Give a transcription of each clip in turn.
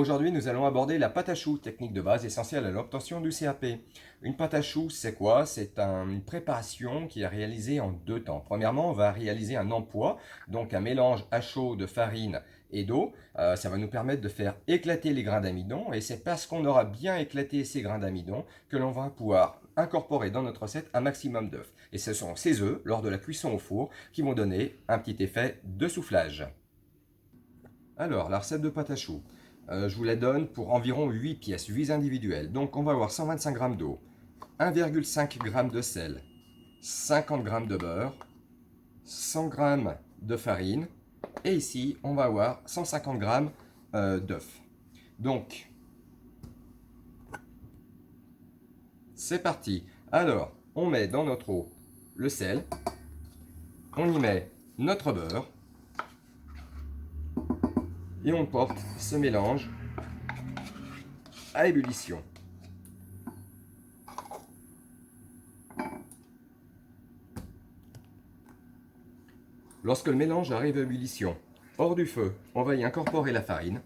Aujourd'hui, nous allons aborder la pâte à choux, technique de base essentielle à l'obtention du CAP. Une pâte à choux, c'est quoi? C'est une préparation qui est réalisée en deux temps. Premièrement, on va réaliser un empois, donc un mélange à chaud de farine et d'eau. Ça va nous permettre de faire éclater les grains d'amidon, et c'est parce qu'on aura bien éclaté ces grains d'amidon que l'on va pouvoir incorporer dans notre recette un maximum d'œufs. Et ce sont ces œufs, lors de la cuisson au four, qui vont donner un petit effet de soufflage. Alors, la recette de pâte à choux. Je vous la donne pour environ 8 pièces, 8 individuelles. Donc on va avoir 125 g d'eau, 1,5 g de sel, 50 g de beurre, 100 g de farine, et ici on va avoir 150 g d'œufs. Donc, c'est parti. Alors, on met dans notre eau le sel, on y met notre beurre, et on porte ce mélange à ébullition. Lorsque le mélange arrive à ébullition, hors du feu, on va y incorporer la farine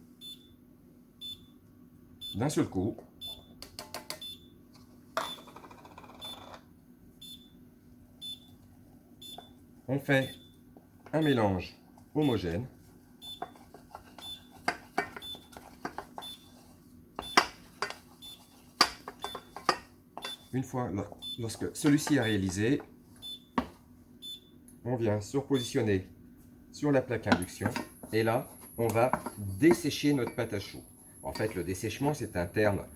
d'un seul coup. On fait un mélange homogène. Une fois, lorsque celui-ci est réalisé, on vient surpositionner sur la plaque induction et là, on va dessécher notre pâte à choux. En fait, le dessèchement, c'est un terme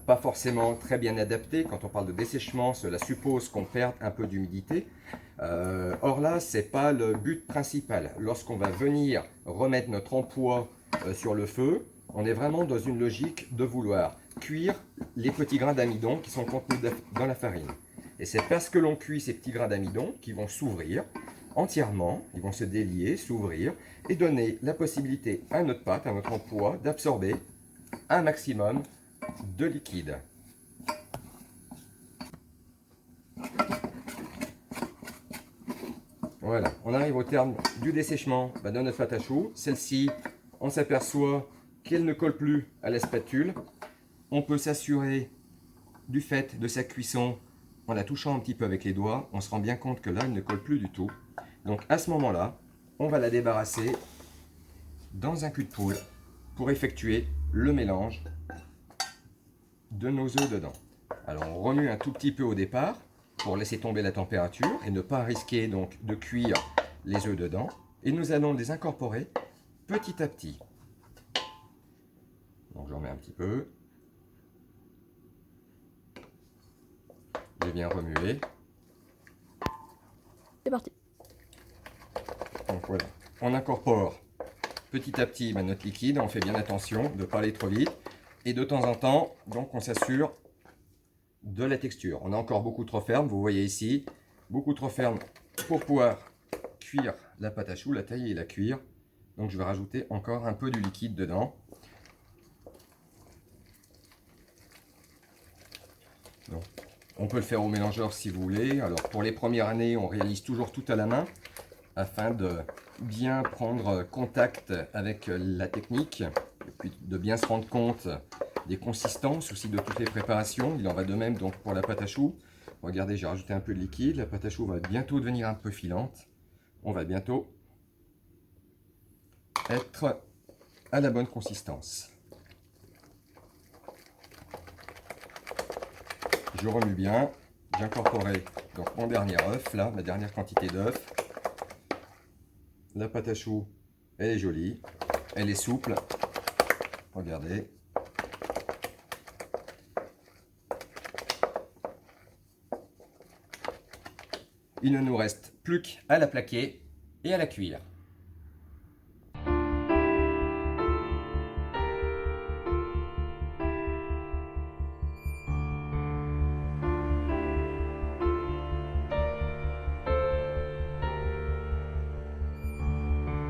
pas forcément très bien adapté. Quand on parle de dessèchement, cela suppose qu'on perde un peu d'humidité. Or là, ce n'est pas le but principal. Lorsqu'on va venir remettre notre empois sur le feu, on est vraiment dans une logique de vouloir cuire les petits grains d'amidon qui sont contenus dans la farine. Et c'est parce que l'on cuit ces petits grains d'amidon qui vont s'ouvrir entièrement, ils vont se délier, s'ouvrir et donner la possibilité à notre pâte, à notre empois, d'absorber un maximum de liquide. Voilà, on arrive au terme du dessèchement de notre pâte à choux. Celle-ci, on s'aperçoit qu'elle ne colle plus à la spatule. On peut s'assurer du fait de sa cuisson en la touchant un petit peu avec les doigts. On se rend bien compte que là, elle ne colle plus du tout. Donc à ce moment-là, on va la débarrasser dans un cul de poule pour effectuer le mélange de nos œufs dedans. Alors on remue un tout petit peu au départ pour laisser tomber la température et ne pas risquer donc de cuire les œufs dedans. Et nous allons les incorporer petit à petit. Donc j'en mets un petit peu. J'ai bien remué. C'est parti. Donc voilà, on incorpore petit à petit notre liquide, on fait bien attention de ne pas aller trop vite. Et de temps en temps, donc on s'assure de la texture. On a encore beaucoup trop ferme, vous voyez ici, beaucoup trop ferme pour pouvoir cuire la pâte à choux, la tailler et la cuire. Donc je vais rajouter encore un peu du liquide dedans. Donc, on peut le faire au mélangeur si vous voulez. Alors pour les premières années, on réalise toujours tout à la main afin de bien prendre contact avec la technique et puis de bien se rendre compte des consistances aussi de toutes les préparations. Il en va de même donc pour la pâte à choux. Regardez, j'ai rajouté un peu de liquide. La pâte à choux va bientôt devenir un peu filante. On va bientôt être à la bonne consistance. Je remue bien. J'incorporerai donc mon dernier œuf, là, ma dernière quantité d'œuf. La pâte à choux, elle est jolie, elle est souple. Regardez. Il ne nous reste plus qu'à la plaquer et à la cuire.